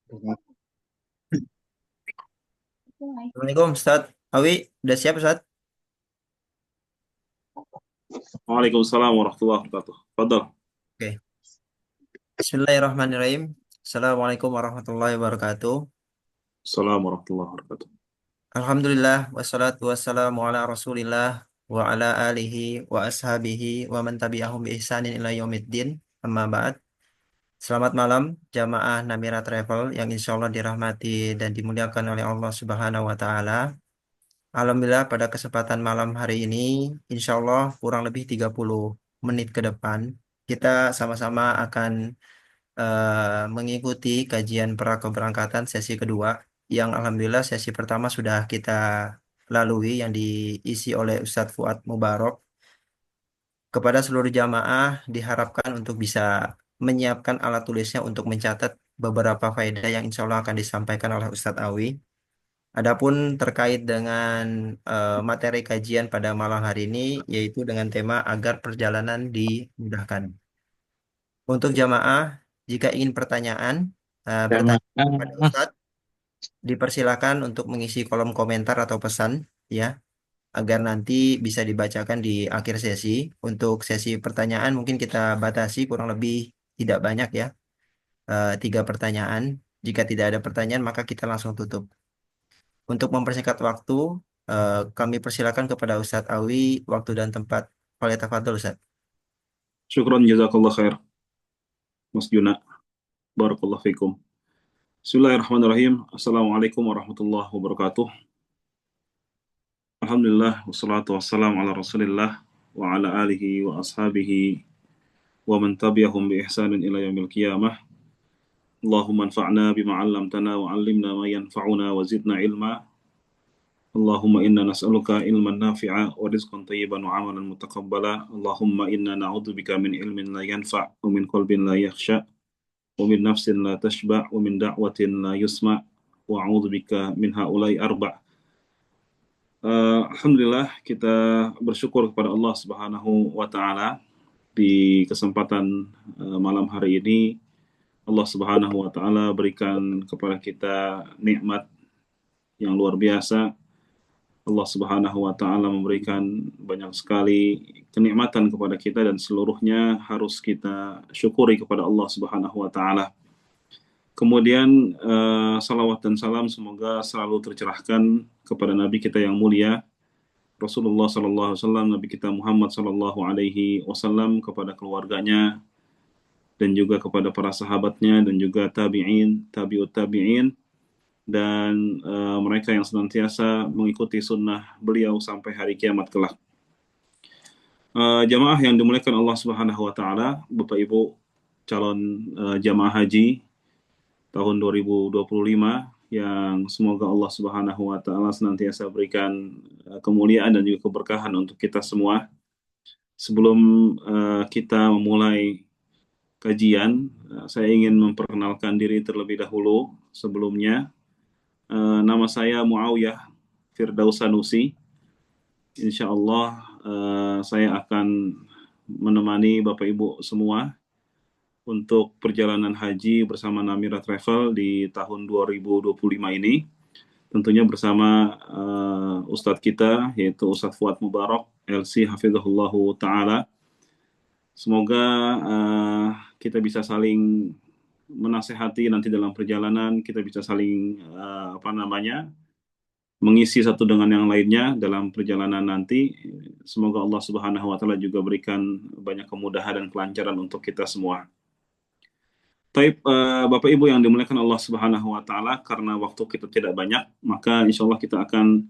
Assalamualaikum Ustaz Awi, udah siap Ustaz? Waalaikumsalam warahmatullahi wabarakatuh. Fadal. Oke. Bismillahirrahmanirrahim. Assalamualaikum warahmatullahi wabarakatuh. Assalamualaikum warahmatullahi wabarakatuh. Alhamdulillah, wassalatu wassalamu ala rasulillah wa ala alihi wa ashabihi wa man tabi'ahum bi ihsanin ila yaumiddin. Amma ba'd. Selamat malam jamaah Namira Travel yang insya Allah dirahmati dan dimuliakan oleh Allah Subhanahu wa Ta'ala. Alhamdulillah pada kesempatan malam hari ini, insya Allah kurang lebih 30 menit ke depan, kita sama-sama akan mengikuti kajian prakeberangkatan sesi kedua yang alhamdulillah sesi pertama sudah kita lalui yang diisi oleh Ustadz Fuad Mubarok. Kepada seluruh jamaah diharapkan untuk bisa menyiapkan alat tulisnya untuk mencatat beberapa faedah yang insya Allah akan disampaikan oleh Ustadz Awi. Adapun terkait dengan materi kajian pada malam hari ini yaitu dengan tema agar perjalanan dimudahkan. Untuk jamaah, jika ingin bertanya kepada Jamaah. Ustadz, dipersilakan untuk mengisi kolom komentar atau pesan, ya, agar nanti bisa dibacakan di akhir sesi. Untuk sesi pertanyaan mungkin kita batasi kurang lebih tidak banyak ya, 3 pertanyaan. Jika tidak ada pertanyaan, maka kita langsung tutup. Untuk mempersingkat waktu, kami persilakan kepada Ustadz Awi, waktu dan tempat. Tafadhol Ustadz. Syukron jazakallah khair. Mas Juna. Barakallahu fikum. Bismillahirrahmanirrahim. Assalamualaikum warahmatullahi wabarakatuh. Alhamdulillah wassalatu wassalamu ala Rasulillah wa ala alihi wa ashabihi wa man tabi'ahum bi ihsanin ila yaumil qiyamah. Allahumma anfa'na bima 'allamtana wa 'allimna ma yanfa'una wa zidna ilma. Allahumma inna nas'aluka ilman nafi'a wa rizqan tayyiban wa amalan mutaqabbala. Allahumma inna na'udzubika min ilmin la yanfa' wa min qalbin la yakhsha wa min nafsin la tashba' wa min da'watin la yusma' wa a'udzubika min haula'i arba'. Alhamdulillah kita bersyukur kepada Allah Subhanahu wa taala di kesempatan malam hari ini Allah Subhanahu wa taala berikan kepada kita nikmat yang luar biasa. Allah Subhanahu wa taala memberikan banyak sekali kenikmatan kepada kita dan seluruhnya harus kita syukuri kepada Allah Subhanahu wa taala. Kemudian salawat dan salam semoga selalu tercerahkan kepada Nabi kita yang mulia Rasulullah sallallahu alaihi wasallam, Nabi kita Muhammad sallallahu alaihi wasallam, kepada keluarganya dan juga kepada para sahabatnya dan juga tabi'in, tabi'ut tabi'in dan mereka yang senantiasa mengikuti sunnah beliau sampai hari kiamat kelak. Jamaah yang dimuliakan Allah Subhanahu wa taala, Bapak Ibu calon jamaah haji tahun 2025 yang semoga Allah Subhanahu wa taala senantiasa berikan kemuliaan dan juga keberkahan untuk kita semua. Sebelum kita memulai kajian, saya ingin memperkenalkan diri terlebih dahulu. Sebelumnya, nama saya Muawiyah Firdaus Sanusi. Insya Allah saya akan menemani Bapak Ibu semua untuk perjalanan haji bersama Namira Travel di tahun 2025 ini. Tentunya bersama Ustadz kita, yaitu Ustadz Fuad Mubarok, LC Hafizahullahu Ta'ala. Semoga kita bisa saling menasehati nanti dalam perjalanan, kita bisa saling mengisi satu dengan yang lainnya dalam perjalanan nanti. Semoga Allah Subhanahu wa taala juga berikan banyak kemudahan dan kelancaran untuk kita semua. Taib, Bapak Ibu yang dimuliakan Allah Subhanahu wa taala, karena waktu kita tidak banyak, maka insya Allah kita akan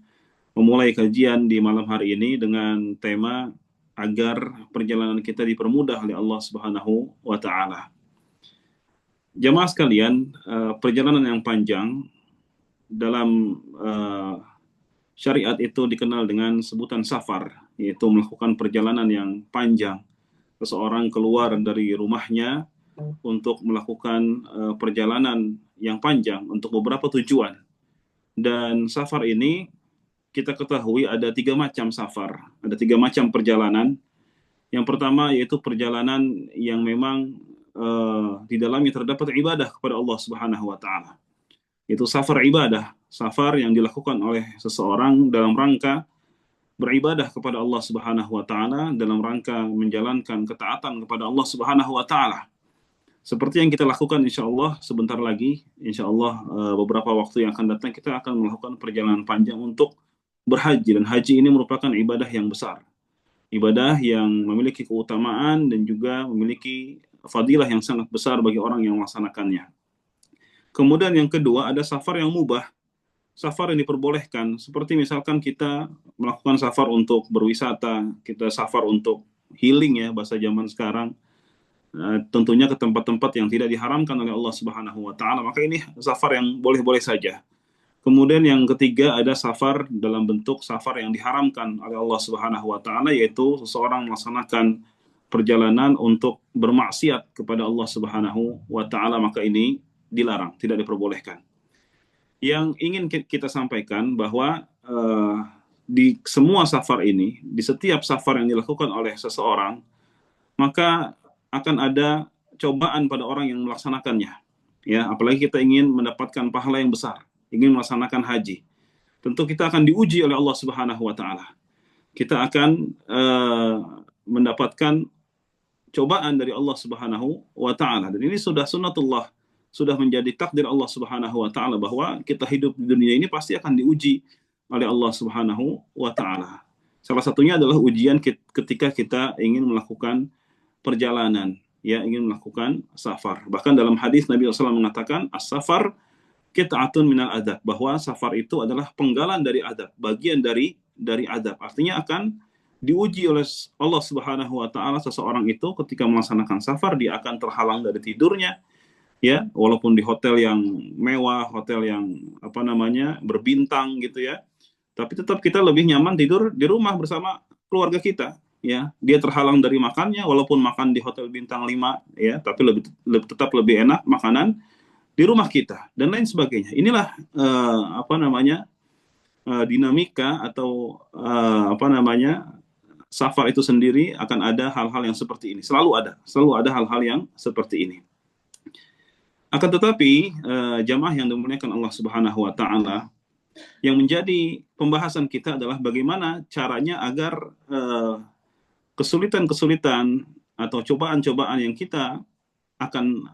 memulai kajian di malam hari ini dengan tema agar perjalanan kita dipermudah oleh Allah Subhanahu wa taala. Jamaah sekalian, perjalanan yang panjang dalam syariat itu dikenal dengan sebutan safar, yaitu melakukan perjalanan yang panjang. Seseorang keluar dari rumahnya untuk melakukan perjalanan yang panjang untuk beberapa tujuan. Dan safar ini kita ketahui ada 3 macam safar, ada 3 macam perjalanan. Yang pertama yaitu perjalanan yang memang di dalamnya terdapat ibadah kepada Allah Subhanahu wa taala. Itu safar ibadah, safar yang dilakukan oleh seseorang dalam rangka beribadah kepada Allah Subhanahu wa taala, dalam rangka menjalankan ketaatan kepada Allah Subhanahu wa taala. Seperti yang kita lakukan insya Allah sebentar lagi, insya Allah beberapa waktu yang akan datang kita akan melakukan perjalanan panjang untuk berhaji, dan haji ini merupakan ibadah yang besar, ibadah yang memiliki keutamaan dan juga memiliki fadilah yang sangat besar bagi orang yang melaksanakannya. Kemudian yang kedua ada safar yang mubah, safar yang diperbolehkan, seperti misalkan kita melakukan safar untuk berwisata, kita safar untuk healing ya bahasa zaman sekarang, tentunya ke tempat-tempat yang tidak diharamkan oleh Allah Subhanahu wa taala, maka ini safar yang boleh-boleh saja. Kemudian yang ketiga ada safar dalam bentuk safar yang diharamkan oleh Allah Subhanahu wa taala, yaitu seseorang melaksanakan perjalanan untuk bermaksiat kepada Allah Subhanahu wa taala, maka ini dilarang, tidak diperbolehkan. Yang ingin kita sampaikan bahwa di semua safar ini, di setiap safar yang dilakukan oleh seseorang, maka akan ada cobaan pada orang yang melaksanakannya. Ya, apalagi kita ingin mendapatkan pahala yang besar, ingin melaksanakan haji. Tentu kita akan diuji oleh Allah Subhanahu wa taala. Kita akan mendapatkan cobaan dari Allah Subhanahu wa taala. Dan ini sudah sunnatullah, sudah menjadi takdir Allah Subhanahu wa taala bahwa kita hidup di dunia ini pasti akan diuji oleh Allah Subhanahu wa taala. Salah satunya adalah ujian ketika kita ingin melakukan perjalanan, ya, ingin melakukan safar. Bahkan dalam hadis Nabi SAW mengatakan as-safar qit'atun minal adab, bahwa safar itu adalah penggalan dari adab, bagian dari adab. Artinya akan diuji oleh Allah Subhanahu wa taala seseorang itu ketika melaksanakan safar, dia akan terhalang dari tidurnya, ya, walaupun di hotel yang mewah, hotel yang berbintang gitu ya, tapi tetap kita lebih nyaman tidur di rumah bersama keluarga kita, ya. Dia terhalang dari makannya, walaupun makan di hotel bintang 5, ya, tapi tetap lebih enak makanan di rumah kita dan lain sebagainya. Inilah dinamika atau safar itu sendiri, akan ada hal-hal yang seperti ini. Selalu ada hal-hal yang seperti ini. Akan tetapi jamaah yang dimuliakan Allah Subhanahu wa taala, yang menjadi pembahasan kita adalah bagaimana caranya agar kesulitan-kesulitan atau cobaan-cobaan yang kita akan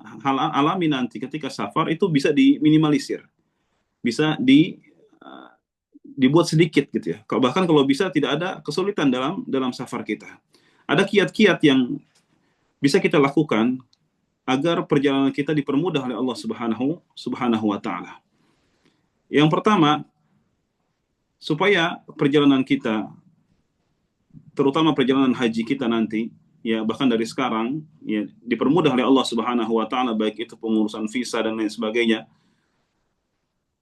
alami nanti ketika safar itu bisa diminimalisir, bisa dibuat sedikit gitu ya. Bahkan kalau bisa tidak ada kesulitan dalam safar kita. Ada kiat-kiat yang bisa kita lakukan agar perjalanan kita dipermudah oleh Allah Subhanahu wa taala. Yang pertama, supaya perjalanan kita, terutama perjalanan haji kita nanti, ya, bahkan dari sekarang, ya, dipermudah oleh Allah Subhanahu wa taala, baik itu pengurusan visa dan lain sebagainya.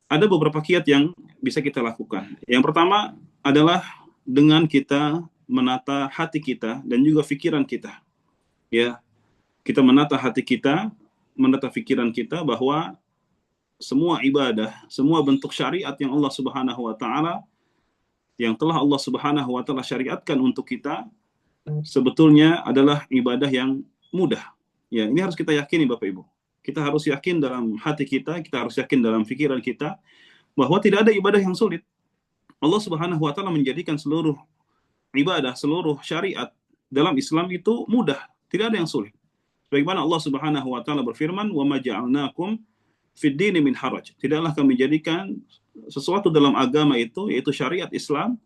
Ada beberapa kiat yang bisa kita lakukan. Yang pertama adalah dengan kita menata hati kita dan juga pikiran kita. Ya, kita menata hati kita, menata pikiran kita, bahwa semua ibadah, semua bentuk syariat yang Allah Subhanahu wa taala, yang telah Allah Subhanahu wa taala syariatkan untuk kita, sebetulnya adalah ibadah yang mudah. Ya, ini harus kita yakini Bapak Ibu. Kita harus yakin dalam hati kita harus yakin dalam pikiran kita bahwa tidak ada ibadah yang sulit. Allah Subhanahu wa taala menjadikan seluruh ibadah, seluruh syariat dalam Islam itu mudah, tidak ada yang sulit. Bagaimana Allah Subhanahu wa taala berfirman, "Wa ma ja'alnakum fid dini min haraj." Tidaklah kami jadikan sesuatu dalam agama itu, yaitu syariat Islam,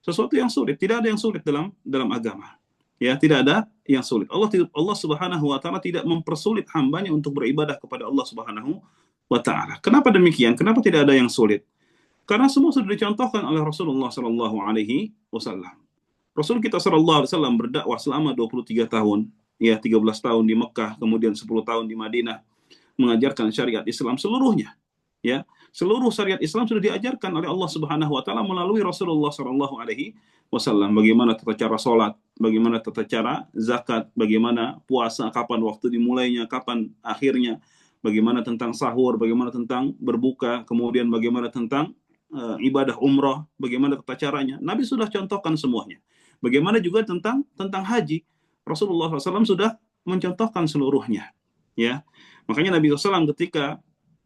sesuatu yang sulit. Tidak ada yang sulit dalam agama. Ya, tidak ada yang sulit. Allah Subhanahu wa taala tidak mempersulit hambanya untuk beribadah kepada Allah Subhanahu wa taala. Kenapa demikian? Kenapa tidak ada yang sulit? Karena semua sudah dicontohkan oleh Rasulullah sallallahu alaihi wasallam. Rasul kita sallallahu alaihi wasallam berdakwah selama 23 tahun, ya, 13 tahun di Mekah, kemudian 10 tahun di Madinah, mengajarkan syariat Islam seluruhnya. Ya, seluruh syariat Islam sudah diajarkan oleh Allah Subhanahu wa taala melalui Rasulullah sallallahu alaihi wasallam. Bagaimana tata cara salat, bagaimana tata cara zakat, bagaimana puasa, kapan waktu dimulainya, kapan akhirnya, bagaimana tentang sahur, bagaimana tentang berbuka, kemudian bagaimana tentang ibadah umrah, bagaimana tata caranya. Nabi sudah contohkan semuanya. Bagaimana juga tentang haji. Rasulullah SAW sudah mencontohkan seluruhnya. Ya, makanya Nabi SAW ketika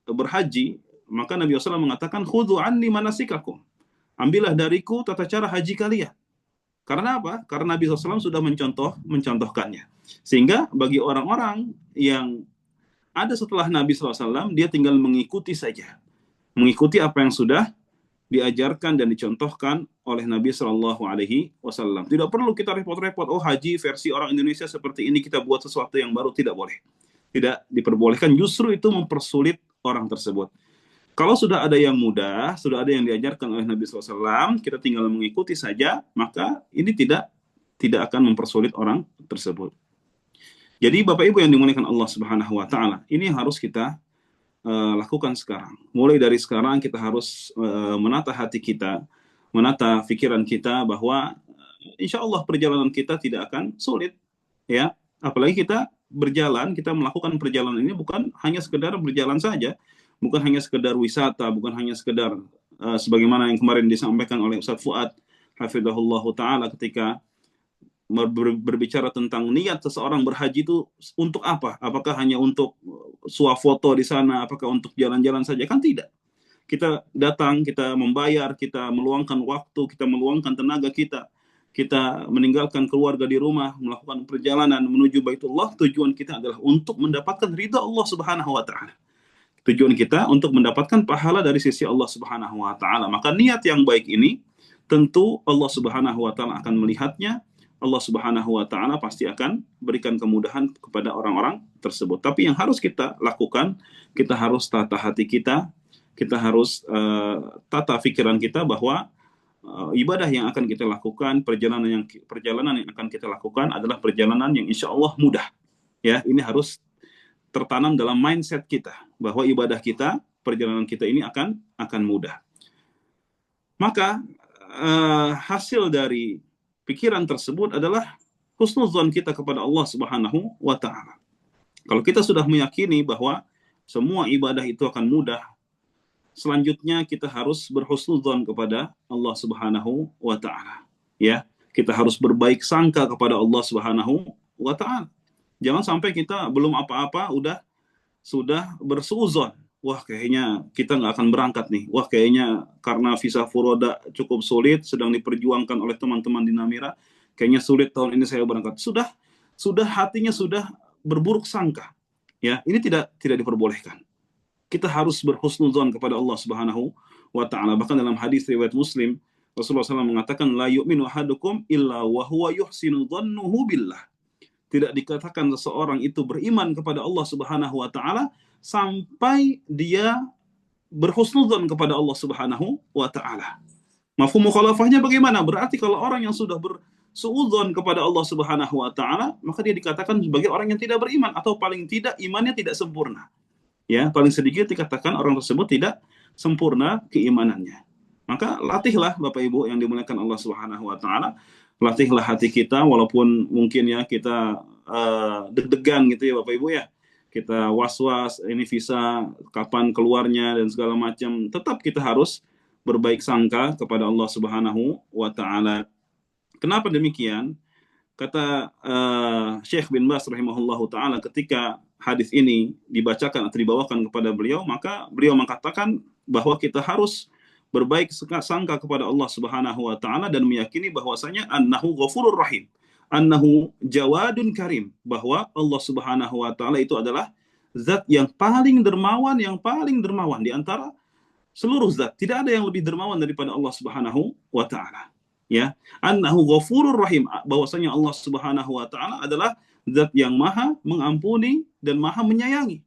berhaji, maka Nabi SAW mengatakan, khudhu anni manasikakum. Ambillah dariku tata cara haji kalian. Karena apa? Karena Nabi SAW sudah mencontohkannya. Sehingga bagi orang-orang yang ada setelah Nabi SAW, dia tinggal mengikuti saja. Mengikuti apa yang sudah diajarkan dan dicontohkan oleh Nabi Shallallahu Alaihi Wasallam. Tidak perlu kita repot-repot. Oh, haji versi orang Indonesia seperti ini, kita buat sesuatu yang baru. Tidak boleh. Tidak diperbolehkan. Justru itu mempersulit orang tersebut. Kalau sudah ada yang mudah, sudah ada yang diajarkan oleh Nabi SAW, kita tinggal mengikuti saja, maka ini tidak akan mempersulit orang tersebut. Jadi Bapak Ibu yang dimuliakan Allah Subhanahu Wa Taala, ini harus kita lakukan sekarang. Mulai dari sekarang kita harus menata hati kita, menata pikiran kita bahwa insya Allah perjalanan kita tidak akan sulit, ya. Apalagi kita berjalan, kita melakukan perjalanan ini bukan hanya sekedar berjalan saja, bukan hanya sekedar wisata, bukan hanya sekedar sebagaimana yang kemarin disampaikan oleh Ustaz Fuad hafizahullah taala ketika berbicara tentang niat seseorang berhaji itu untuk apa? Apakah hanya untuk swafoto di sana? Apakah untuk jalan-jalan saja? Kan tidak. Kita datang, kita membayar, kita meluangkan waktu, kita meluangkan tenaga kita meninggalkan keluarga di rumah, melakukan perjalanan menuju Baitullah. Tujuan kita adalah untuk mendapatkan ridha Allah Subhanahu Wa Taala. Tujuan kita untuk mendapatkan pahala dari sisi Allah Subhanahu Wa Taala. Maka niat yang baik ini tentu Allah Subhanahu Wa Taala akan melihatnya. Allah Subhanahu Wa Taala pasti akan berikan kemudahan kepada orang-orang tersebut. Tapi yang harus kita lakukan, kita harus tata hati kita harus tata pikiran kita bahwa ibadah yang akan kita lakukan, perjalanan yang akan kita lakukan adalah perjalanan yang insya Allah mudah. Ya, ini harus tertanam dalam mindset kita bahwa ibadah kita, perjalanan kita ini akan mudah. Maka hasil dari pikiran tersebut adalah husnuzon kita kepada Allah Subhanahu Wa Taala. Kalau kita sudah meyakini bahwa semua ibadah itu akan mudah, selanjutnya kita harus berhusnuzon kepada Allah Subhanahu Wa Taala. Ya, kita harus berbaik sangka kepada Allah Subhanahu Wa Taala. Jangan sampai kita belum apa-apa sudah bersuuzon. Wah, kayaknya kita nggak akan berangkat nih. Wah, kayaknya karena visa furoda cukup sulit, sedang diperjuangkan oleh teman-teman di Namira. Kayaknya sulit tahun ini saya berangkat. Sudah hatinya sudah berburuk sangka. Ya, ini tidak diperbolehkan. Kita harus berhusnuzon kepada Allah Subhanahu Wa Taala. Bahkan dalam hadis riwayat Muslim, Rasulullah SAW mengatakan, la yu'minu ahadukum illa wa huwa yuhsinu dhannuhu billah. Tidak dikatakan seseorang itu beriman kepada Allah Subhanahu Wa Taala sampai dia berhusnudzon kepada Allah Subhanahu Wa Taala. Mafhum mukhalafahnya bagaimana? Berarti kalau orang yang sudah bersuudzon kepada Allah Subhanahu Wa Taala, maka dia dikatakan sebagai orang yang tidak beriman atau paling tidak imannya tidak sempurna. Ya, paling sedikit dikatakan orang tersebut tidak sempurna keimanannya. Maka latihlah Bapak Ibu yang dimuliakan Allah Subhanahu Wa Taala, latihlah hati kita walaupun mungkin ya kita deg-degan gitu ya Bapak Ibu ya. Kita was-was ini visa kapan keluarnya dan segala macam, tetap kita harus berbaik sangka kepada Allah Subhanahu Wa Taala. Kenapa demikian? Kata Syekh bin Baz rahimahullahu taala ketika hadis ini dibacakan atau dibawakan kepada beliau, maka beliau mengatakan bahwa kita harus berbaik sangka kepada Allah Subhanahu Wa Taala dan meyakini bahwasanya annahu ghafurur rahim, annahu jawadun karim, bahwa Allah Subhanahu Wa Taala itu adalah zat yang paling dermawan di antara seluruh zat. Tidak ada yang lebih dermawan daripada Allah Subhanahu Wa Taala. Ya, annahu ghafurur rahim, bahwasanya Allah Subhanahu Wa Taala adalah zat yang maha mengampuni dan maha menyayangi.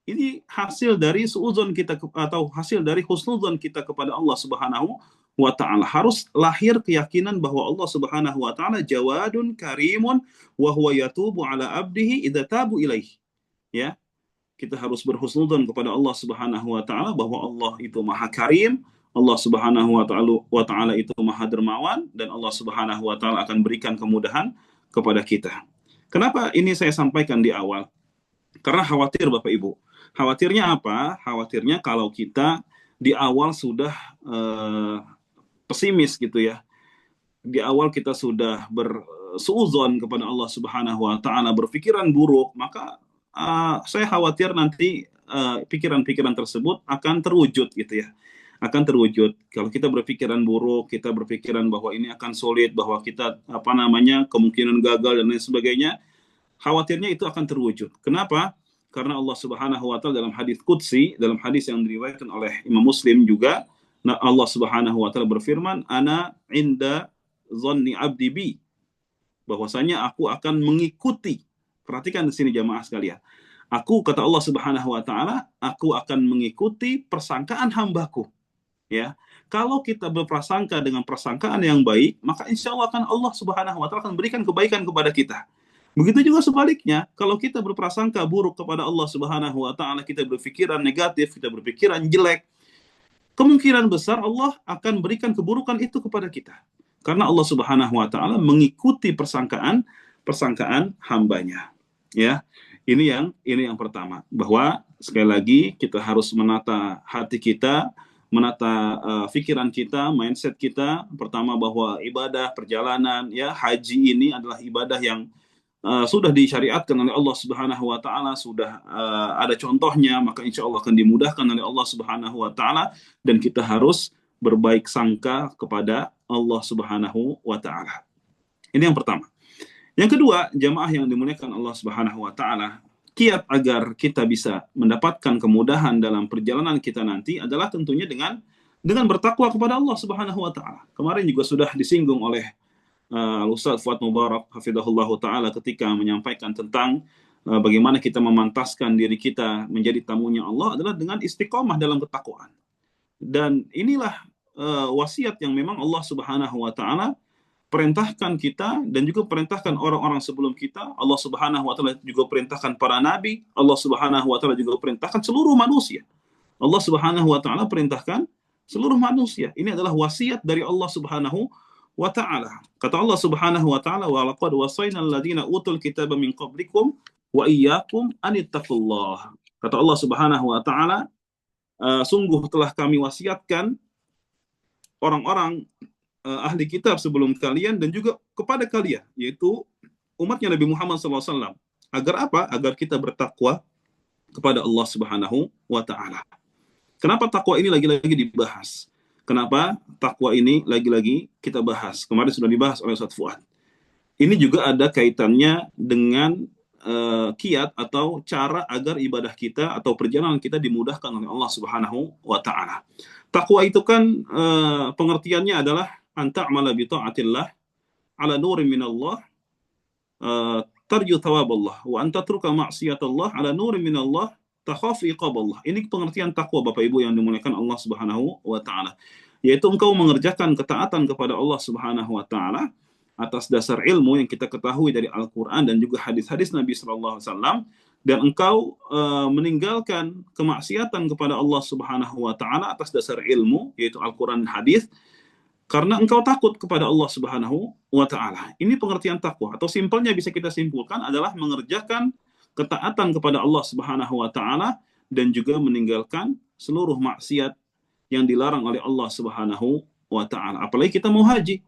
Ini hasil dari suudzon kita atau hasil dari husnudzon kita kepada Allah Subhanahu Wa Taala. Harus lahir keyakinan bahwa Allah Subhanahu Wa Taala jawadun karimun wa huwa yatubu ala abdihi idza tabu ilaihi. Ya, kita harus berhusnudzon kepada Allah Subhanahu Wa Taala bahwa Allah itu maha karim, Allah Subhanahu Wa Taala itu maha dermawan, dan Allah Subhanahu Wa Taala akan berikan kemudahan kepada kita. Kenapa ini saya sampaikan di awal? Karena khawatir Bapak Ibu. Khawatirnya apa? Khawatirnya kalau kita di awal sudah pesimis gitu ya. Di awal kita sudah bersuudzon kepada Allah Subhanahu Wa Taala, berpikiran buruk, maka saya khawatir nanti pikiran-pikiran tersebut akan terwujud gitu ya. Akan terwujud. Kalau kita berpikiran buruk, kita berpikiran bahwa ini akan sulit, bahwa kita kemungkinan gagal dan lain sebagainya, khawatirnya itu akan terwujud. Kenapa? Karena Allah Subhanahu wa taala dalam hadis qudsi, dalam hadis yang diriwayatkan oleh Imam Muslim juga, nah Allah Subhanahu wa taala berfirman, "Ana inda dhanni 'abdi bi." Bahwasanya aku akan mengikuti. Perhatikan di sini jamaah sekalian. Aku, kata Allah Subhanahu wa taala, aku akan mengikuti persangkaan hambaku. Ya. Kalau kita berprasangka dengan persangkaan yang baik, maka insya Allah akan Allah Subhanahu wa taala akan berikan kebaikan kepada kita. Begitu juga sebaliknya, kalau kita berprasangka buruk kepada Allah Subhanahu wa taala, kita berpikiran negatif, kita berpikiran jelek, kemungkinan besar Allah akan berikan keburukan itu kepada kita. Karena Allah Subhanahu wa taala mengikuti persangkaan hambanya. Ya. Ini yang pertama, bahwa sekali lagi kita harus menata hati kita, menata pikiran kita, mindset kita. Pertama, bahwa ibadah perjalanan, ya, haji ini adalah ibadah yang sudah disyariatkan oleh Allah Subhanahu wa taala, sudah ada contohnya, maka insya Allah akan dimudahkan oleh Allah Subhanahu wa taala, dan kita harus berbaik sangka kepada Allah Subhanahu wa taala. Ini yang pertama. Yang kedua, jamaah yang dimuliakan Allah Subhanahu wa taala, kiat agar kita bisa mendapatkan kemudahan dalam perjalanan kita nanti adalah tentunya dengan bertakwa kepada Allah Subhanahu wa taala. Kemarin juga sudah disinggung oleh Ustaz Fuad Mubarak hafizahullah taala ketika menyampaikan tentang bagaimana kita memantaskan diri kita menjadi tamunya Allah adalah dengan istiqomah dalam ketakwaan. Dan inilah wasiat yang memang Allah Subhanahu wa taala perintahkan kita dan juga perintahkan orang-orang sebelum kita. Allah Subhanahu wa taala juga perintahkan para nabi, Allah Subhanahu wa taala juga perintahkan seluruh manusia. Allah Subhanahu wa taala perintahkan seluruh manusia. Ini adalah wasiat dari Allah Subhanahu wa taala. Kata Allah Subhanahu wa taala, "Wa laqad wasaynal ladzina utul kitaba min qablikum wa iyyakum anittaqullah." Kata Allah Subhanahu wa taala, sungguh telah kami wasiatkan orang-orang ahli kitab sebelum kalian dan juga kepada kalian, yaitu umatnya Nabi Muhammad SAW. Agar apa? Agar kita bertakwa kepada Allah Subhanahu wa taala. Kenapa takwa ini lagi-lagi dibahas? Kenapa takwa ini lagi-lagi kita bahas? Kemarin sudah dibahas oleh Ustaz Fuad. Ini juga ada kaitannya dengan kiat atau cara agar ibadah kita atau perjalanan kita dimudahkan oleh Allah Subhanahu wa taala. Takwa itu kan pengertiannya adalah anta'mala bi ta'atillah ala nurin minallah tarju thawaballah wa antatruka ma'siyatallah ala nurin minallah takhafu iqaballah. Ini pengertian takwa Bapak Ibu yang dimuliakan Allah Subhanahu wa taala. Yaitu engkau mengerjakan ketaatan kepada Allah Subhanahu wa taala atas dasar ilmu yang kita ketahui dari Al-Qur'an dan juga hadis-hadis Nabi sallallahu alaihi wasallam, dan engkau meninggalkan kemaksiatan kepada Allah Subhanahu wa taala atas dasar ilmu yaitu Al-Qur'an dan hadis, karena engkau takut kepada Allah Subhanahu wa taala. Ini pengertian takwa, atau simpelnya bisa kita simpulkan adalah mengerjakan ketaatan kepada Allah Subhanahu wa taala dan juga meninggalkan seluruh maksiat yang dilarang oleh Allah Subhanahu wa taala. Apalagi kita mau haji.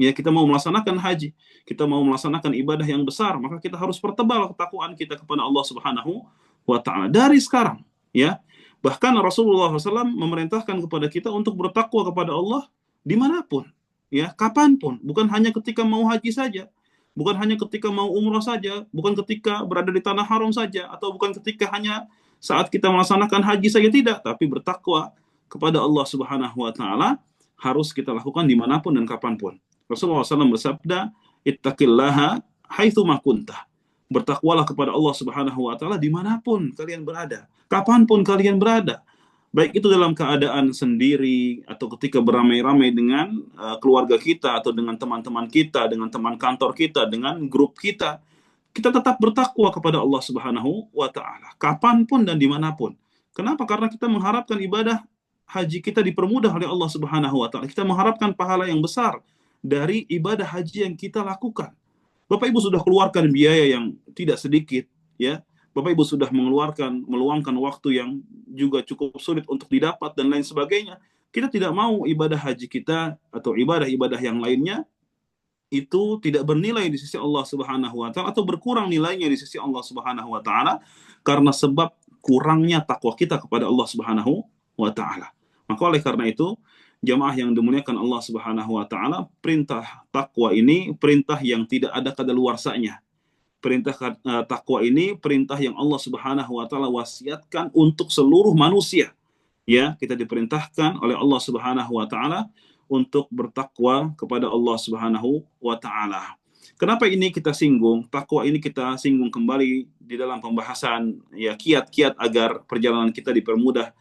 Ya, kita mau melaksanakan haji, kita mau melaksanakan ibadah yang besar, maka kita harus pertebal ketakwaan kita kepada Allah Subhanahu wa taala dari sekarang, ya. Bahkan Rasulullah SAW memerintahkan kepada kita untuk bertakwa kepada Allah dimanapun, ya, kapanpun, bukan hanya ketika mau haji saja, bukan hanya ketika mau umrah saja, bukan ketika berada di tanah haram saja, atau bukan ketika hanya saat kita melaksanakan haji saja, tidak, tapi bertakwa kepada Allah Subhanahu wa taala harus kita lakukan dimanapun dan kapanpun. Rasulullah SAW bersabda, ittaqillaha haitsu ma kunta. Bertakwalah kepada Allah Subhanahu wa taala dimanapun kalian berada, kapanpun kalian berada. Baik itu dalam keadaan sendiri atau ketika beramai-ramai dengan keluarga kita atau dengan teman-teman kita, dengan teman kantor kita, dengan grup kita. Kita tetap bertakwa kepada Allah Subhanahu wa taala kapanpun dan dimanapun. Kenapa? Karena kita mengharapkan ibadah haji kita dipermudah oleh Allah Subhanahu wa taala. Kita mengharapkan pahala yang besar dari ibadah haji yang kita lakukan. Bapak Ibu sudah keluarkan biaya yang tidak sedikit, ya. Bapak Ibu sudah meluangkan waktu yang juga cukup sulit untuk didapat dan lain sebagainya. Kita tidak mau ibadah haji kita atau ibadah-ibadah yang lainnya itu tidak bernilai di sisi Allah Subhanahu wa taala atau berkurang nilainya di sisi Allah Subhanahu wa taala karena sebab kurangnya takwa kita kepada Allah Subhanahu wa taala. Maka oleh karena itu, jamaah yang dimuliakan Allah Subhanahu wa taala, perintah takwa ini perintah yang tidak ada kadaluarsanya. Perintah takwa ini perintah yang Allah Subhanahu wa taala wasiatkan untuk seluruh manusia. Ya, kita diperintahkan oleh Allah Subhanahu wa taala untuk bertakwa kepada Allah Subhanahu wa taala. Kenapa ini kita singgung? Takwa ini kita singgung kembali di dalam pembahasan ya kiat-kiat agar perjalanan kita dipermudah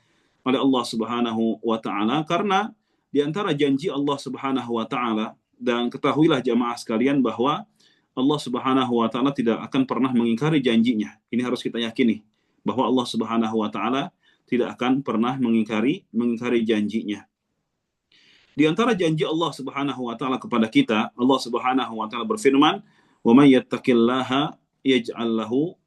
oleh Allah Subhanahu wa taala, karena di antara janji Allah Subhanahu wa taala, dan ketahuilah jamaah sekalian bahwa Allah Subhanahu wa taala tidak akan pernah mengingkari janjinya. Ini harus kita yakini bahwa Allah Subhanahu wa taala tidak akan pernah mengingkari janjinya. Di antara janji Allah Subhanahu wa taala kepada kita, Allah Subhanahu wa taala berfirman, "Wa may yattaqillaha yaj'al lahu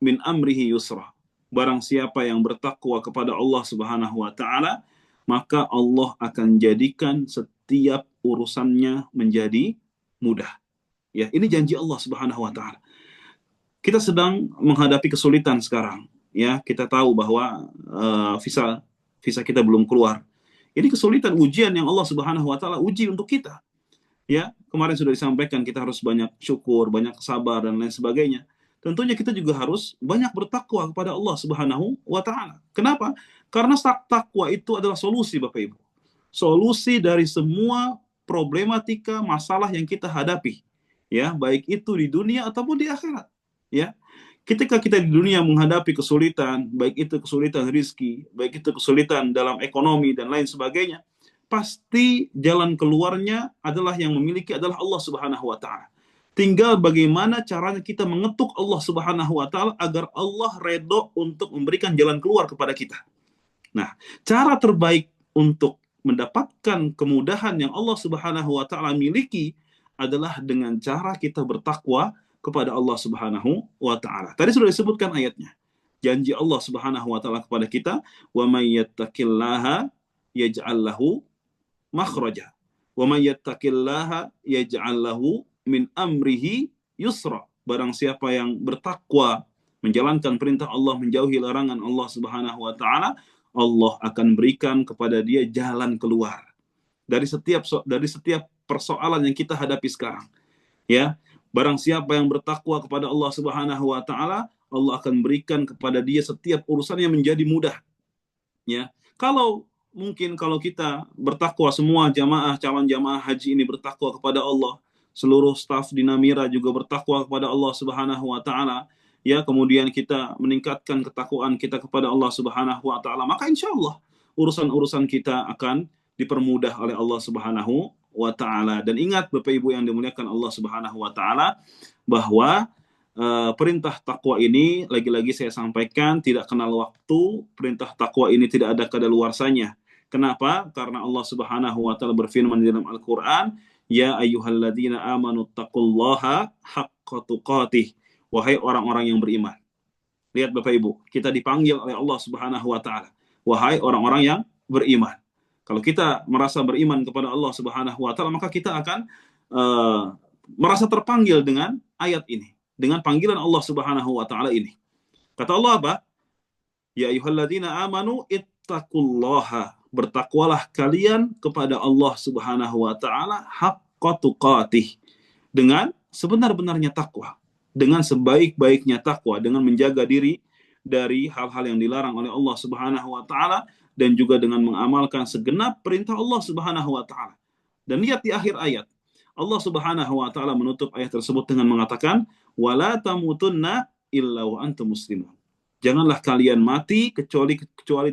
min amrihi yusra." Barang siapa yang bertakwa kepada Allah Subhanahu wa taala, maka Allah akan jadikan setiap urusannya menjadi mudah. Ya, ini janji Allah Subhanahu wa taala. Kita sedang menghadapi kesulitan sekarang, ya. Kita tahu bahwa visa kita belum keluar. Ini kesulitan, ujian yang Allah Subhanahu wa taala uji untuk kita. Ya, kemarin sudah disampaikan kita harus banyak syukur, banyak sabar dan lain sebagainya. Tentunya kita juga harus banyak bertakwa kepada Allah Subhanahu wa taala. Kenapa? Karena takwa itu adalah solusi, Bapak Ibu. Solusi dari semua problematika, masalah yang kita hadapi. Ya, baik itu di dunia ataupun di akhirat. Ya. Ketika kita di dunia menghadapi kesulitan, baik itu kesulitan rizki, baik itu kesulitan dalam ekonomi dan lain sebagainya, pasti jalan keluarnya adalah yang memiliki adalah Allah Subhanahu wa taala. Tinggal bagaimana caranya kita mengetuk Allah Subhanahu wa taala agar Allah redho untuk memberikan jalan keluar kepada kita. Nah, cara terbaik untuk mendapatkan kemudahan yang Allah Subhanahu wa taala miliki adalah dengan cara kita bertakwa kepada Allah Subhanahu wa taala. Tadi sudah disebutkan ayatnya. Janji Allah Subhanahu wa taala kepada kita, "Wa may yattaqillaha yaj'al lahu makhraja. Wa may yattaqillaha yaj'al lahu min amrihi yusra." Barang siapa yang bertakwa, menjalankan perintah Allah, menjauhi larangan Allah Subhanahu wa taala, Allah akan berikan kepada dia jalan keluar dari setiap persoalan yang kita hadapi sekarang. Ya, barang siapa yang bertakwa kepada Allah Subhanahu wa taala, Allah akan berikan kepada dia setiap urusan yang menjadi mudah. Ya. Kalau kita bertakwa, semua calon jamaah haji ini bertakwa kepada Allah, seluruh staf di Namira juga bertakwa kepada Allah Subhanahu wa taala, ya, kemudian kita meningkatkan ketakwaan kita kepada Allah Subhanahu wa taala, maka insya Allah urusan-urusan kita akan dipermudah oleh Allah Subhanahu wa taala. Dan ingat Bapak Ibu yang dimuliakan Allah Subhanahu wa taala, bahwa perintah takwa ini, lagi-lagi saya sampaikan, tidak kenal waktu. Perintah takwa ini tidak ada kadaluarsanya. Kenapa? Karena Allah Subhanahu wa taala berfirman di dalam Al-Qur'an, "Ya ayyuhalladzina amanu taqullaha haqqa tuqatih." Wahai orang-orang yang beriman. Lihat Bapak Ibu, kita dipanggil oleh Allah Subhanahu wa taala, wahai orang-orang yang beriman. Kalau kita merasa beriman kepada Allah Subhanahu wa taala, maka kita akan merasa terpanggil dengan ayat ini, dengan panggilan Allah Subhanahu wa taala ini. Kata Allah apa? Ya ayyuhalladzina amanu ittaqullaha. Bertakwalah kalian kepada Allah Subhanahu wa taala haqqa tuqatih. Dengan sebenar-benarnya takwa, dengan sebaik-baiknya takwa, dengan menjaga diri dari hal-hal yang dilarang oleh Allah Subhanahu wa taala, dan juga dengan mengamalkan segenap perintah Allah Subhanahu wa taala. Dan lihat di akhir ayat, Allah Subhanahu wa taala menutup ayat tersebut dengan mengatakan, "Wala tamutunna illa wa antum muslimun." Janganlah kalian mati kecuali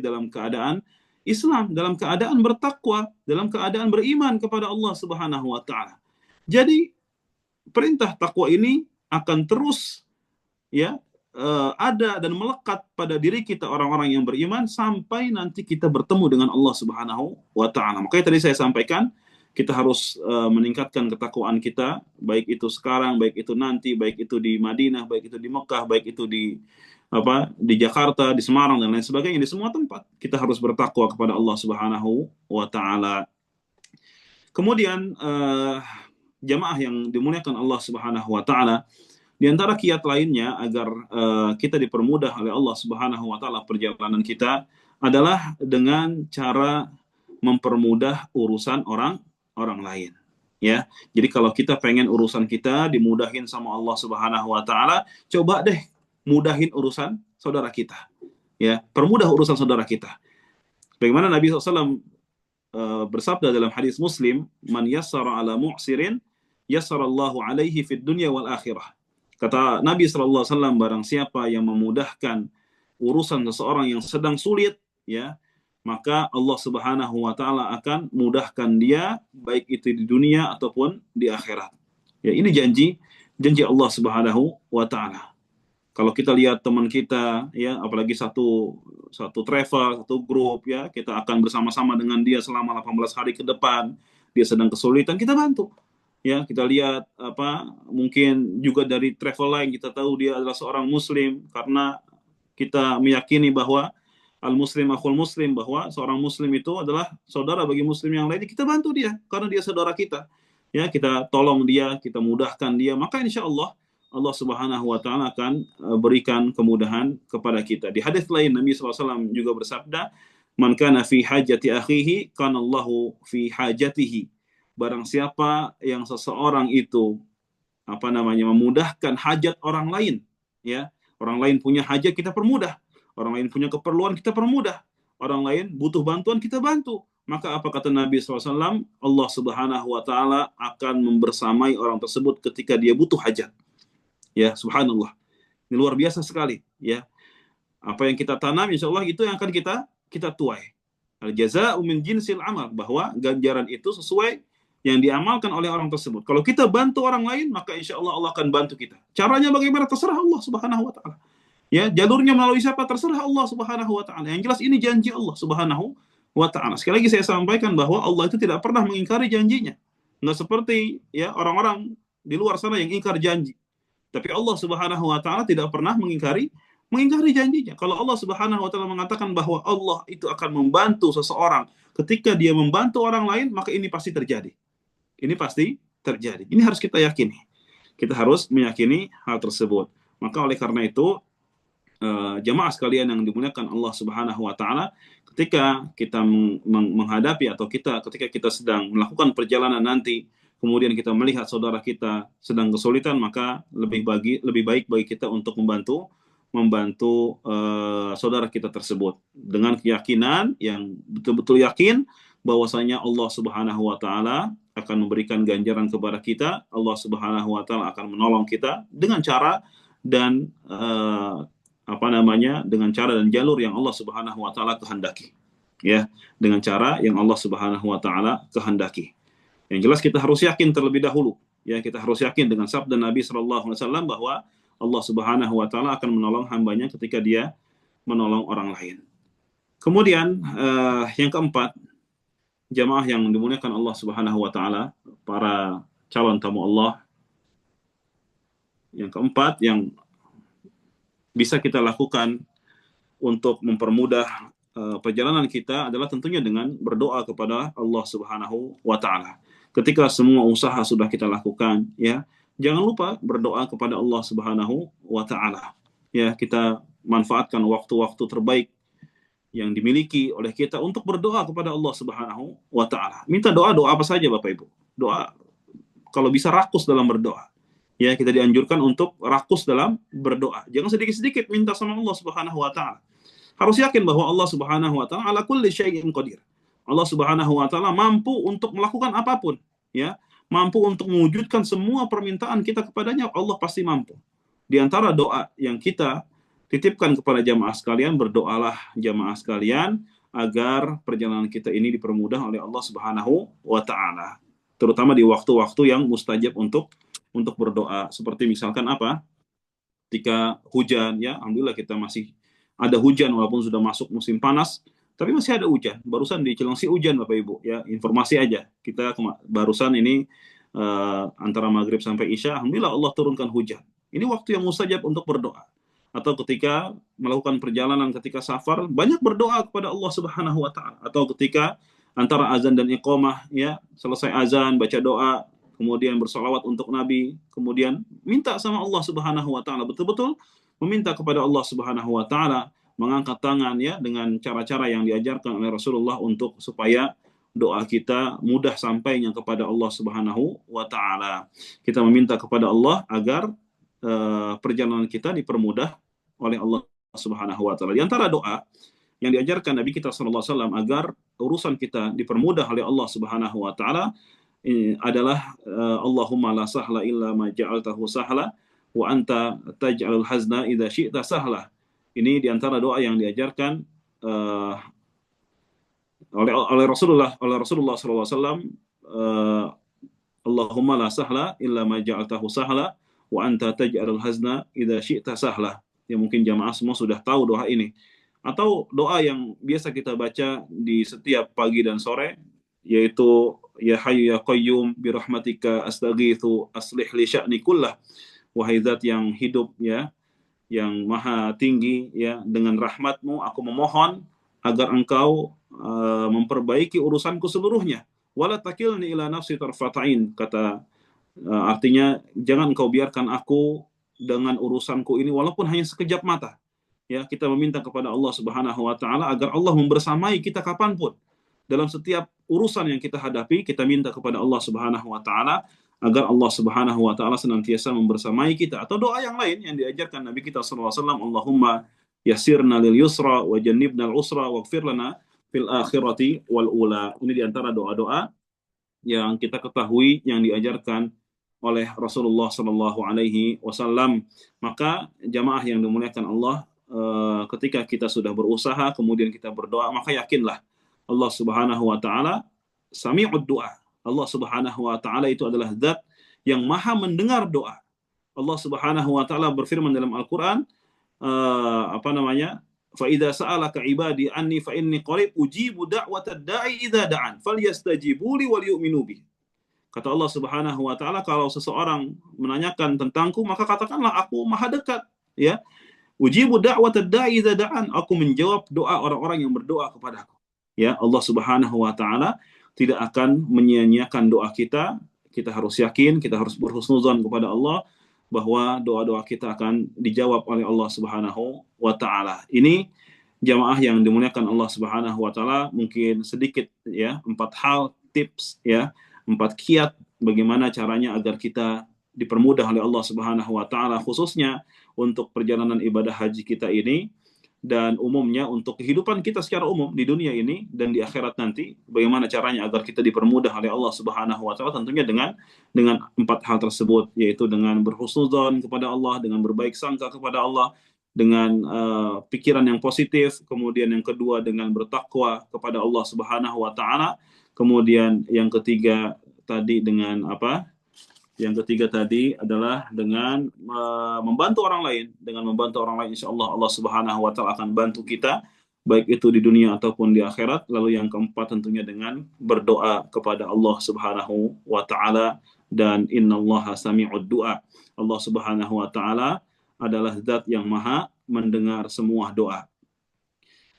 dalam keadaan Islam, dalam keadaan bertakwa, dalam keadaan beriman kepada Allah Subhanahu wa taala. Jadi perintah takwa ini akan terus, ya, ada dan melekat pada diri kita orang-orang yang beriman sampai nanti kita bertemu dengan Allah Subhanahu wa taala. Makanya tadi saya sampaikan, kita harus meningkatkan ketakwaan kita, baik itu sekarang, baik itu nanti, baik itu di Madinah, baik itu di Mekah, baik itu di Jakarta, di Semarang dan lain sebagainya, di semua tempat kita harus bertakwa kepada Allah Subhanahu wa taala. Kemudian jamaah yang dimuliakan Allah Subhanahu wa taala, Di antara kiat lainnya agar kita dipermudah oleh Allah Subhanahu wa taala perjalanan kita adalah dengan cara mempermudah urusan orang lain. Ya. Jadi kalau kita pengen urusan kita dimudahin sama Allah Subhanahu wa taala, coba deh mudahin urusan saudara kita. Ya, permudah urusan saudara kita. Bagaimana Nabi SAW bersabda dalam hadis Muslim, "Man yassara ala mu'sirin, yassarallahu alaihi fid dunya wal akhirah." Kata Nabi SAW, barang siapa yang memudahkan urusan seseorang yang sedang sulit, ya, maka Allah Subhanahu wa taala akan mudahkan dia baik itu di dunia ataupun di akhirat. Ya, ini janji Allah Subhanahu wa taala. Kalau kita lihat teman kita, ya, apalagi satu satu travel, satu grup, ya, kita akan bersama-sama dengan dia selama 18 hari ke depan. Dia sedang kesulitan, kita bantu. Ya, kita lihat mungkin juga dari travel lain kita tahu dia adalah seorang muslim karena kita meyakini bahwa al-muslim akhul muslim, bahwa seorang muslim itu adalah saudara bagi muslim yang lain. Kita bantu dia karena dia saudara kita. Ya, kita tolong dia, kita mudahkan dia, maka insya Allah Allah Subhanahu wa taala akan berikan kemudahan kepada kita. Di hadis lain Nabi SAW juga bersabda, "Man kana fi hajati akhihi, kana Allahu fi hajatihi." Barang siapa yang seseorang itu memudahkan hajat orang lain, ya, orang lain punya hajat kita permudah, orang lain punya keperluan kita permudah, orang lain butuh bantuan kita bantu, maka apa kata Nabi SAW, Allah Subhanahu wa taala akan membersamai orang tersebut ketika dia butuh hajat. Ya, subhanallah, ini luar biasa sekali, ya. Apa yang kita tanam insya Allah itu yang akan kita tuai. Al jaza'u min jinsil amal, bahwa ganjaran itu sesuai yang diamalkan oleh orang tersebut. Kalau kita bantu orang lain, maka insya Allah Allah akan bantu kita. Caranya bagaimana? Terserah Allah Subhanahu wa taala. Ya, jalurnya melalui siapa? Terserah Allah Subhanahu wa taala. Yang jelas ini janji Allah Subhanahu wa taala. Sekali lagi saya sampaikan bahwa Allah itu tidak pernah mengingkari janjinya. Nggak seperti ya orang-orang di luar sana yang ingkar janji. Tapi Allah Subhanahu wa taala tidak pernah mengingkari janjinya. Kalau Allah Subhanahu wa taala mengatakan bahwa Allah itu akan membantu seseorang ketika dia membantu orang lain, maka ini pasti terjadi. Ini pasti terjadi. Ini harus kita yakini. Kita harus meyakini hal tersebut. Maka oleh karena itu, jamaah sekalian yang dimuliakan Allah Subhanahu wa taala, ketika kita menghadapi atau ketika kita sedang melakukan perjalanan nanti, kemudian kita melihat saudara kita sedang kesulitan, maka lebih baik bagi kita untuk membantu saudara kita tersebut dengan keyakinan yang betul-betul yakin bahwasanya Allah Subhanahu wa taala akan memberikan ganjaran kepada kita. Allah Subhanahu wa taala akan menolong kita dengan cara dan dengan cara dan jalur yang Allah Subhanahu wa taala kehendaki. Ya, dengan cara yang Allah Subhanahu wa taala kehendaki. Yang jelas kita harus yakin terlebih dahulu. Ya, kita harus yakin dengan sabda Nabi sallallahu alaihi wasallam bahwa Allah Subhanahu wa taala akan menolong hambanya ketika dia menolong orang lain. Kemudian yang keempat, jamaah yang dimuliakan Allah Subhanahu wa taala, para calon tamu Allah, yang keempat yang bisa kita lakukan untuk mempermudah perjalanan kita adalah tentunya dengan berdoa kepada Allah Subhanahu wa taala. Ketika semua usaha sudah kita lakukan, ya, jangan lupa berdoa kepada Allah Subhanahu wa taala. Ya, kita manfaatkan waktu-waktu terbaik yang dimiliki oleh kita untuk berdoa kepada Allah Subhanahu wa taala. Minta doa apa saja Bapak Ibu. Doa kalau bisa rakus dalam berdoa. Ya, kita dianjurkan untuk rakus dalam berdoa. Jangan sedikit-sedikit minta sama Allah Subhanahu wa taala. Harus yakin bahwa Allah Subhanahu wa taala ala kulli syai'in qadir. Allah Subhanahu wa taala mampu untuk melakukan apapun, ya. Mampu untuk mewujudkan semua permintaan kita kepadanya, Allah pasti mampu. Di antara doa yang kita titipkan kepada jamaah sekalian, berdoalah jamaah sekalian agar perjalanan kita ini dipermudah oleh Allah Subhanahu wa taala. Terutama di waktu-waktu yang mustajab untuk berdoa. Seperti misalkan ketika hujan, ya, alhamdulillah kita masih ada hujan walaupun sudah masuk musim panas, tapi masih ada hujan. Barusan di Cilengsi hujan Bapak Ibu, ya, informasi aja. Kita barusan ini antara maghrib sampai isya, alhamdulillah Allah turunkan hujan. Ini waktu yang mustajab untuk berdoa. Atau ketika melakukan perjalanan ketika safar, banyak berdoa kepada Allah Subhanahu wa taala. Atau ketika antara azan dan iqamah, ya, selesai azan baca doa, kemudian bersolawat untuk Nabi, kemudian minta sama Allah Subhanahu wa taala, betul-betul meminta kepada Allah Subhanahu wa taala, mengangkat tangan ya dengan cara-cara yang diajarkan oleh Rasulullah untuk supaya doa kita mudah sampainya kepada Allah Subhanahu wa taala. Kita meminta kepada Allah agar perjalanan kita dipermudah oleh Allah Subhanahu wa taala. Di antara doa yang diajarkan Nabi kita sallallahu alaihi wasallam agar urusan kita dipermudah oleh Allah Subhanahu wa taala adalah Allahumma la sahla illa ma ja'altahu sahla wa anta taj'alul hazna idza syi'ta sahla. Ini di antara doa yang diajarkan uh, oleh Rasulullah sallallahu alaihi wasallam, uh, Allahumma la sahla illa ma ja'altahu sahla wa anta taj'alul hazna idza syi'ta sahla. Ya mungkin jamaah semua sudah tahu doa ini. Atau doa yang biasa kita baca di setiap pagi dan sore, yaitu ya hayyu ya qayyum bi rahmatika astaghitsu aslih li sya'ni kullah. Wahai zat yang hidup ya, yang maha tinggi ya, dengan rahmatmu aku memohon agar engkau memperbaiki urusanku seluruhnya. Wala takilni ila nafsi tarfatain, kata artinya jangan engkau biarkan aku dengan urusanku ini walaupun hanya sekejap mata. Ya, kita meminta kepada Allah Subhanahu wa taala agar Allah membersamai kita kapanpun. Dalam setiap urusan yang kita hadapi, kita minta kepada Allah Subhanahu wa taala agar Allah Subhanahu wa taala senantiasa membersamai kita. Atau doa yang lain yang diajarkan Nabi kita sallallahu alaihi wasallam, Allahumma yassirna lil yusra wa jannibna al usra waghfir lana fil akhirati wal ula. Ini di antara doa-doa yang kita ketahui yang diajarkan oleh Rasulullah sallallahu alaihi wasallam. Maka jamaah yang dimuliakan Allah, ketika kita sudah berusaha kemudian kita berdoa, maka yakinlah Allah Subhanahu wa taala sami'ud du'a. Allah Subhanahu wa taala itu adalah zat yang maha mendengar doa. Allah Subhanahu wa taala berfirman dalam Al-Qur'an, apa namanya? Fa idza sa'alaka ibadi anni fa inni qarib ujibu da'watad da'i idza da'an falyastajibu li wal yu'minu bi. Kata Allah Subhanahu wa taala, kalau seseorang menanyakan tentangku maka katakanlah aku maha dekat, ya. Ujibu da'watad da'i idza da'an, aku menjawab doa orang-orang yang berdoa kepadaku. Ya, Allah Subhanahu wa taala tidak akan menyia-nyiakan doa kita. Kita harus yakin, kita harus berhusnuzon kepada Allah bahwa doa-doa kita akan dijawab oleh Allah Subhanahu wa taala. Ini jamaah yang dimuliakan Allah Subhanahu wa taala, mungkin sedikit ya, 4 hal tips ya, 4 kiat bagaimana caranya agar kita dipermudah oleh Allah Subhanahu wa taala, khususnya untuk perjalanan ibadah haji kita ini, dan umumnya untuk kehidupan kita secara umum di dunia ini dan di akhirat nanti, bagaimana caranya agar kita dipermudah oleh Allah Subhanahu wa taala, tentunya dengan 4 hal tersebut, yaitu dengan berhusnudzon kepada Allah, dengan berbaik sangka kepada Allah, dengan pikiran yang positif, kemudian yang kedua dengan bertakwa kepada Allah Subhanahu wa taala, kemudian yang ketiga tadi dengan apa? Yang ketiga tadi adalah dengan membantu orang lain. Dengan membantu orang lain, insya Allah Allah Subhanahu wa taala akan bantu kita, baik itu di dunia ataupun di akhirat. Lalu yang keempat tentunya dengan berdoa kepada Allah Subhanahu wa taala, dan innallaha sami'ud du'a. Allah Subhanahu wa taala adalah zat yang maha mendengar semua doa.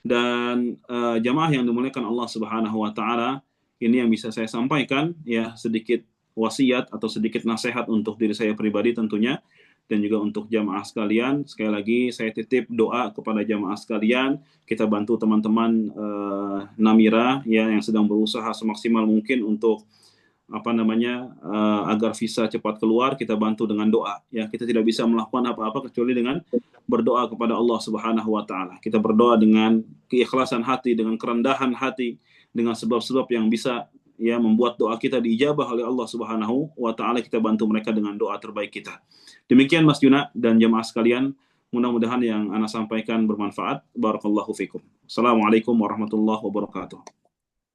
Dan jamaah yang dimuliakan Allah Subhanahu wa taala, ini yang bisa saya sampaikan ya, sedikit wasiat atau sedikit nasihat untuk diri saya pribadi tentunya, dan juga untuk jamaah sekalian. Sekali lagi saya titip doa kepada jamaah sekalian, kita bantu teman-teman Namira ya yang sedang berusaha semaksimal mungkin untuk apa namanya agar visa cepat keluar. Kita bantu dengan doa ya. Kita tidak bisa melakukan apa-apa kecuali dengan berdoa kepada Allah Subhanahu wa taala. Kita berdoa dengan keikhlasan hati, dengan kerendahan hati, dengan sebab-sebab yang bisa ya membuat doa kita diijabah oleh Allah Subhanahu wa taala. Kita bantu mereka dengan doa terbaik kita. Demikian Mas Juna dan jamaah sekalian, mudah-mudahan yang ana sampaikan bermanfaat. Barakallahu fikum. Assalamualaikum warahmatullahi wabarakatuh.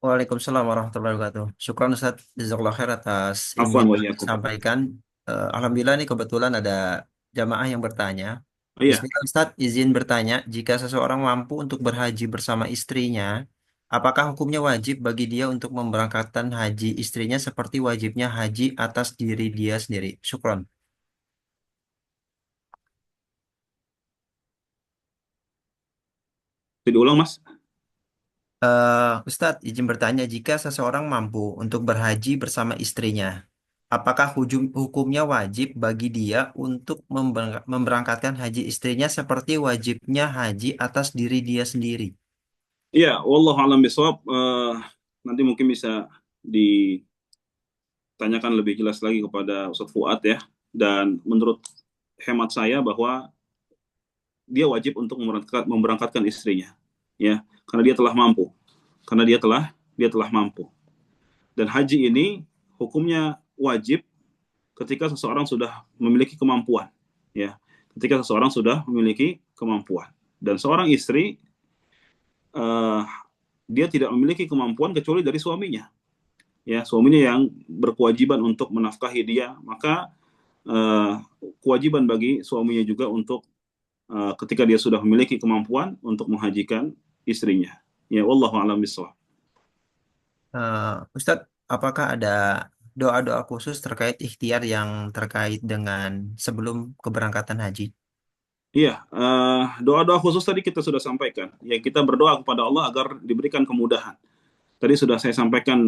Waalaikumsalam warahmatullahi wabarakatuh. Syukran Ustaz, jazakallahu khair atas ilmu Afwan yang wa telah iyyakum. disampaikan. Alhamdulillah nih kebetulan ada jamaah yang bertanya. Oh, iya. Bismillah Ustaz, izin bertanya, jika seseorang mampu untuk berhaji bersama istrinya, apakah hukumnya wajib bagi dia untuk memberangkatkan haji istrinya seperti wajibnya haji atas diri dia sendiri? Syukron. Jadi ulang Mas. Ustadz, izin bertanya, jika seseorang mampu untuk berhaji bersama istrinya, apakah hukumnya wajib bagi dia untuk memberangkatkan haji istrinya seperti wajibnya haji atas diri dia sendiri? Iya, wallahu alam bisawab. Nanti mungkin bisa ditanyakan lebih jelas lagi kepada Ustadz Fuad ya. Dan menurut hemat saya bahwa dia wajib untuk memberangkatkan istrinya, ya, karena dia telah mampu, karena dia telah mampu. Dan haji ini hukumnya wajib ketika seseorang sudah memiliki kemampuan, ya, ketika seseorang sudah memiliki kemampuan. Dan seorang istri uh, dia tidak memiliki kemampuan kecuali dari suaminya, ya, suaminya yang berkewajiban untuk menafkahi dia, maka uh, kewajiban bagi suaminya juga untuk ketika dia sudah memiliki kemampuan untuk menghajikan istrinya. Ya, wallahu a'lam bishawab. Ustadz, apakah ada doa-doa khusus terkait ikhtiar yang terkait dengan sebelum keberangkatan haji? Iya, doa-doa khusus tadi kita sudah sampaikan. Ya, kita berdoa kepada Allah agar diberikan kemudahan. Tadi sudah saya sampaikan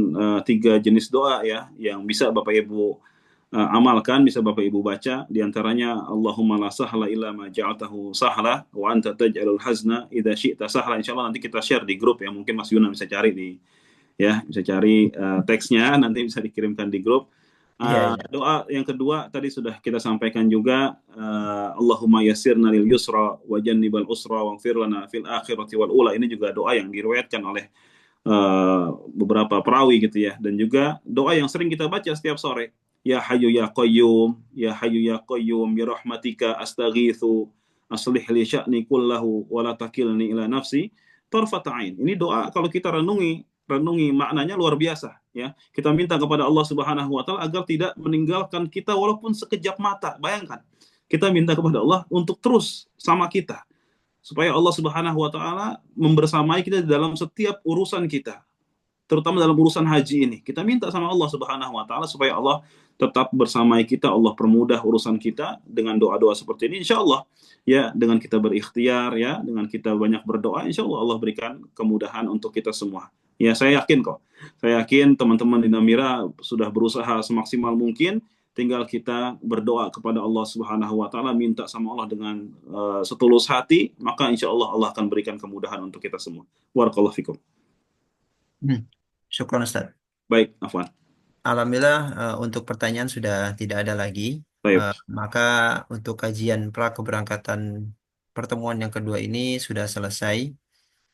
tiga jenis doa ya, yang bisa Bapak Ibu amalkan, bisa Bapak Ibu baca. Di antaranya, Allahumma la sahla illa ma ja'altahu sahla, wa anta taj'alul hazna idza syi'ta sahla. Insya Allah nanti kita share di grup ya, mungkin Mas Yuna bisa cari di, ya, bisa cari teksnya, nanti bisa dikirimkan di grup. Iya, iya. Doa yang kedua tadi sudah kita sampaikan juga, Allahumma yassirna lil yusra wa jannibal usra waghfir lana fil akhirati wal ula. Ini juga doa yang diriwayatkan oleh beberapa perawi gitu ya, dan juga doa yang sering kita baca setiap sore, ya hayyu ya qayyum, ya hayyu ya qayyum bi rahmatika astaghitsu aslih li sya'ni kullahu wa la takilni ila nafsi tarfata ain. Ini doa kalau kita renungi maknanya luar biasa ya. Kita minta kepada Allah Subhanahu wa taala agar tidak meninggalkan kita walaupun sekejap mata. Bayangkan, kita minta kepada Allah untuk terus sama kita, supaya Allah Subhanahu wa taala membersamai kita dalam setiap urusan kita, terutama dalam urusan haji ini. Kita minta sama Allah Subhanahu wa taala supaya Allah tetap bersamai kita, Allah permudah urusan kita dengan doa-doa seperti ini. Insya Allah ya, dengan kita berikhtiar ya, dengan kita banyak berdoa, insya Allah Allah berikan kemudahan untuk kita semua. Ya, saya yakin kok. Saya yakin teman-teman di Namira sudah berusaha semaksimal mungkin. Tinggal kita berdoa kepada Allah Subhanahu wa taala, minta sama Allah dengan setulus hati, maka insya Allah Allah akan berikan kemudahan untuk kita semua. Barakallahu fikum. Hmm. Syukron Ustadz. Baik, Afwan. Alhamdulillah, untuk pertanyaan sudah tidak ada lagi. Baik. Eh, maka untuk kajian pra keberangkatan pertemuan yang kedua ini sudah selesai.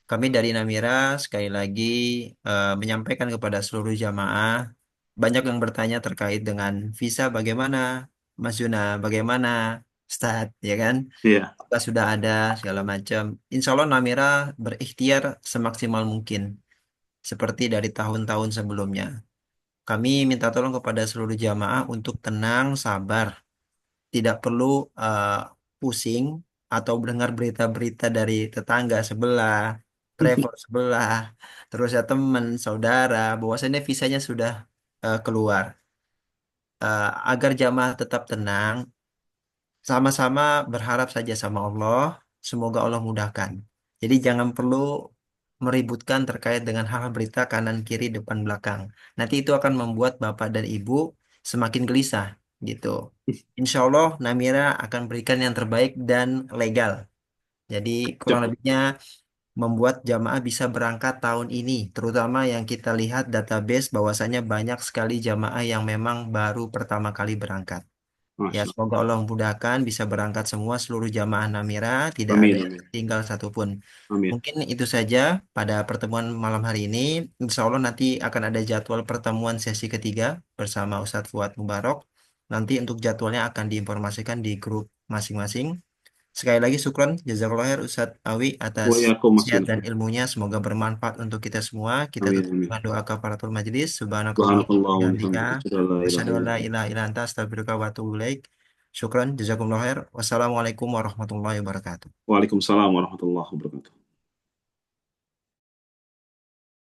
Kami dari Namira sekali lagi menyampaikan kepada seluruh jamaah, banyak yang bertanya terkait dengan visa bagaimana, Mas Yuna bagaimana, Ustadz, ya kan? Iya. Apakah sudah ada segala macam. Insya Allah Namira berikhtiar semaksimal mungkin seperti dari tahun-tahun sebelumnya. Kami minta tolong kepada seluruh jamaah untuk tenang, sabar, tidak perlu eh, pusing atau mendengar berita-berita dari tetangga sebelah, travel sebelah, terus ya teman, saudara, bahwasanya visanya sudah keluar. Agar jamaah tetap tenang, sama-sama berharap saja sama Allah, semoga Allah mudahkan. Jadi jangan perlu meributkan terkait dengan hal-hal berita kanan kiri depan belakang. Nanti itu akan membuat bapak dan ibu semakin gelisah gitu. Insya Allah Namira akan berikan yang terbaik dan legal. Jadi kurang lebihnya membuat jamaah bisa berangkat tahun ini, terutama yang kita lihat database bahwasanya banyak sekali jamaah yang memang baru pertama kali berangkat. Ya, Masya semoga Allah memudahkan bisa berangkat semua seluruh jamaah Namira, tidak Allah. ada Amin, yang amin. tinggal satupun. Amin. Mungkin itu saja pada pertemuan malam hari ini. Insya Allah nanti akan ada jadwal pertemuan sesi ketiga bersama Ustadz Fuad Mubarok. Nanti untuk jadwalnya akan diinformasikan di grup masing-masing. Sekali lagi syukron jazakallahu khair Ustadz Awi atas Wa yakum Mas nasihat Yunus. dan ilmunya. Semoga bermanfaat untuk kita semua. Kita Amin, tutup amin. dengan doa kafaratul majelis. Subhanakallah wa Subhanakallah wa bihamdika. bihamdika asyhadu an la ilaha Asyhadu an illa la anta. ilaha illa anta astaghfiruka wa atubu ilaik. Syukron jazakumullah khair. Wassalamualaikum warahmatullahi wabarakatuh. Waalaikumsalam warahmatullahi wabarakatuh.